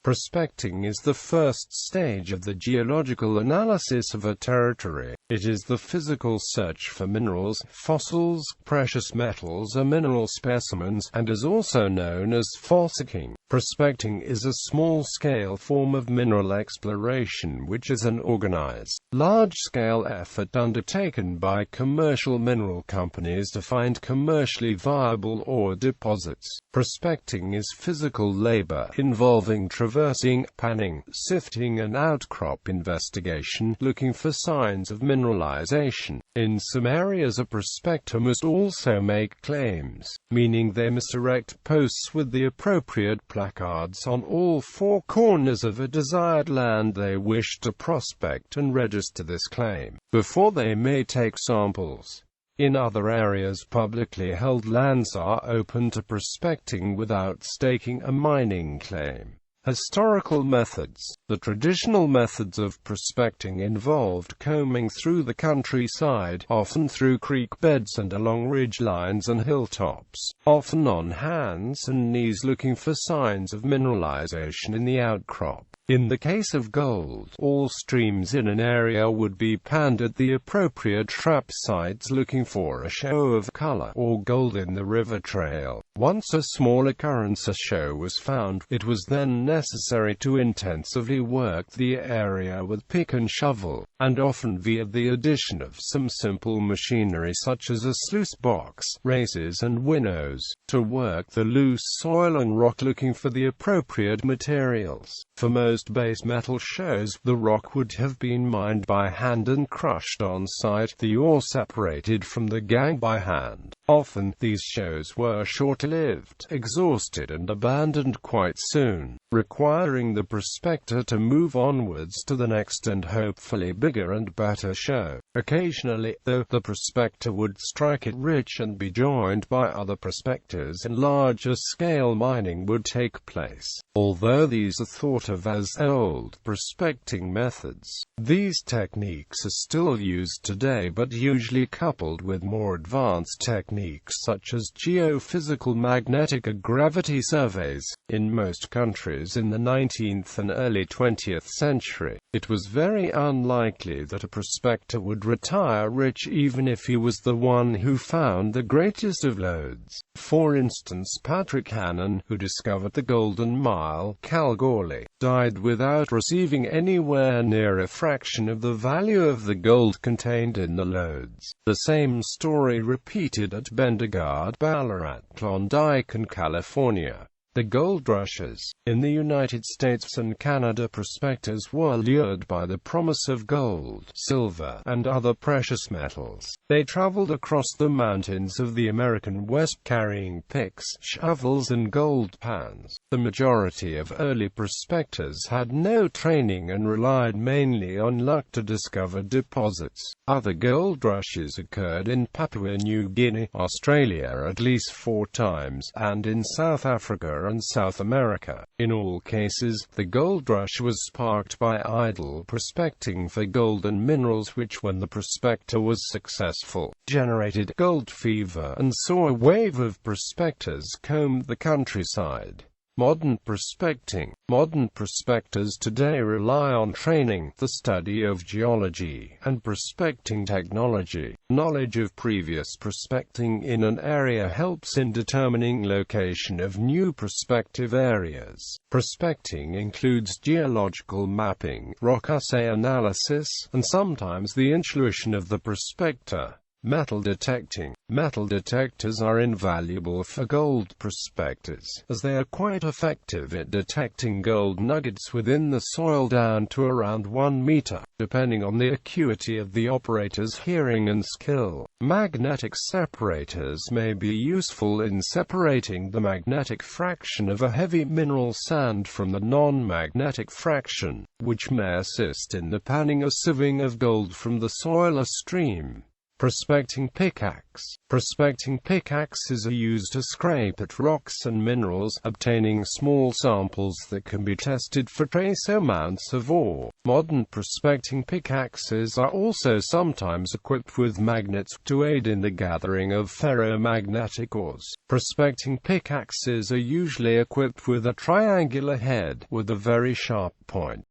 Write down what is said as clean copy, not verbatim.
Prospecting is the first stage of the geological analysis of a territory. It is the physical search for minerals, fossils, precious metals or mineral specimens, and is also known as fossicking. Prospecting is a small-scale form of mineral exploration which is an organized, large-scale effort undertaken by commercial mineral companies to find commercially viable ore deposits. Prospecting is physical labor involving traversing, panning, sifting and outcrop investigation, looking for signs of mineralization. In some areas a prospector must also make claims, meaning they must erect posts with the appropriate placards on all four corners of a desired land they wish to prospect and register this claim, before they may take samples. In other areas, publicly held lands are open to prospecting without staking a mining claim. Historical methods. The traditional methods of prospecting involved combing through the countryside, often through creek beds and along ridge lines and hilltops, often on hands and knees looking for signs of mineralization in the outcrop. In the case of gold, all streams in an area would be panned at the appropriate trap sites looking for a show of color or gold in the river trail. Once a small occurrence or show was found, it was then necessary to intensively work the area with pick and shovel, and often via the addition of some simple machinery such as a sluice box, races and winnows, to work the loose soil and rock looking for the appropriate materials. For most base metal shows, the rock would have been mined by hand and crushed on site, the ore separated from the gangue by hand. Often, these shows were short-lived, exhausted and abandoned quite soon, requiring the prospector to move onwards to the next and hopefully bigger and better show. Occasionally, though, the prospector would strike it rich and be joined by other prospectors and larger-scale mining would take place. Although these are thought of as old prospecting methods, these techniques are still used today but usually coupled with more advanced techniques such as geophysical magnetic or gravity surveys. In most countries in the 19th and early 20th century, it was very unlikely that a prospector would retire rich even if he was the one who found the greatest of lodes. For instance, Patrick Hannon, who discovered the Golden Mile, Kalgoorlie, died without receiving anywhere near a fraction of the value of the gold contained in the lodes. The same story repeated at Bendigard, Ballarat, Klondike and California. The gold rushes. In the United States and Canada, prospectors were lured by the promise of gold, silver, and other precious metals. They traveled across the mountains of the American West carrying picks, shovels and gold pans. The majority of early prospectors had no training and relied mainly on luck to discover deposits. Other gold rushes occurred in Papua New Guinea, Australia at least 4 times, and in South Africa and South America. In all cases, the gold rush was sparked by idle prospecting for gold and minerals which, when the prospector was successful, generated gold fever and saw a wave of prospectors comb the countryside. Modern prospecting. Modern prospectors today rely on training, the study of geology, and prospecting technology. Knowledge of previous prospecting in an area helps in determining location of new prospective areas. Prospecting includes geological mapping, rock assay analysis, and sometimes the intuition of the prospector. Metal detecting. Metal detectors are invaluable for gold prospectors, as they are quite effective at detecting gold nuggets within the soil down to around 1 meter, depending on the acuity of the operator's hearing and skill. Magnetic separators may be useful in separating the magnetic fraction of a heavy mineral sand from the non-magnetic fraction, which may assist in the panning or sieving of gold from the soil or stream. Prospecting pickaxe. Prospecting pickaxes are used to scrape at rocks and minerals, obtaining small samples that can be tested for trace amounts of ore. Modern prospecting pickaxes are also sometimes equipped with magnets to aid in the gathering of ferromagnetic ores. Prospecting pickaxes are usually equipped with a triangular head with a very sharp point.